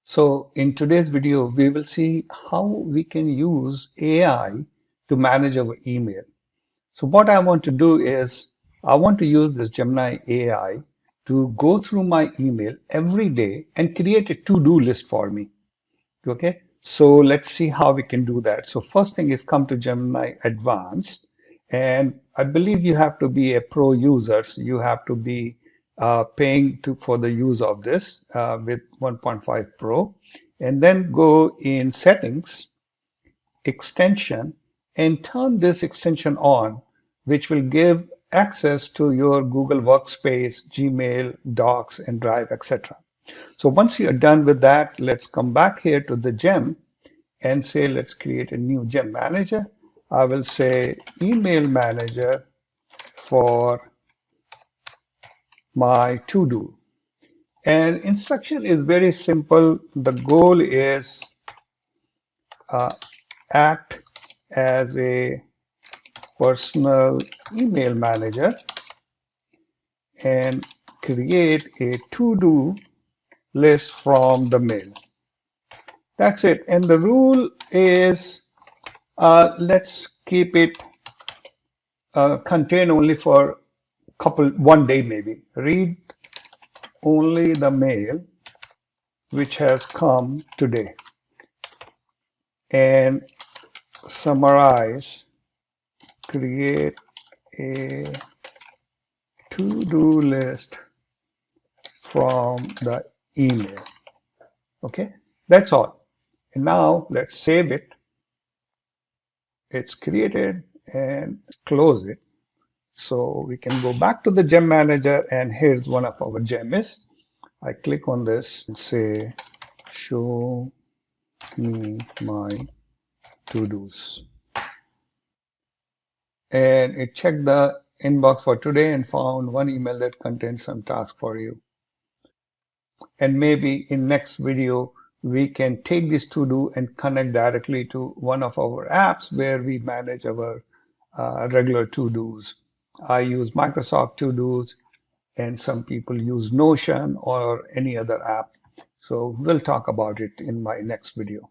So in today's video, we will see how we can use AI to manage our email. So what I want to do is I want to use this Gemini AI to go through my email every day and create a to-do list for me. Okay, so let's see how we can do that. So first thing is come to Gemini Advanced, and I believe you have to be a pro user. So you have to be paying for the use of this with 1.5 Pro, and then go in Settings, Extension, and turn this extension on, which will give access to your Google Workspace, Gmail, Docs, and Drive, etc. So once you're done with that, let's come back here to the gem and say, let's create a new gem manager. I will say email manager for my to-do. And instruction is very simple. The goal is act as a personal email manager and create a to-do list from the mail. That's it. And the rule is let's keep it contain only for one day maybe. Read only the mail which has come today and summarize, create a to-do list from the email. Okay, that's all. And now let's save it. It's created and close it. So we can go back to the gem manager, and here's one of our gems. I click on this and say, show me my to-dos. And it checked the inbox for today and found one email that contains some task for you. And maybe in next video, we can take this to-do and connect directly to one of our apps where we manage our regular to-dos. I use Microsoft to-dos, and some people use Notion or any other app. So we'll talk about it in my next video.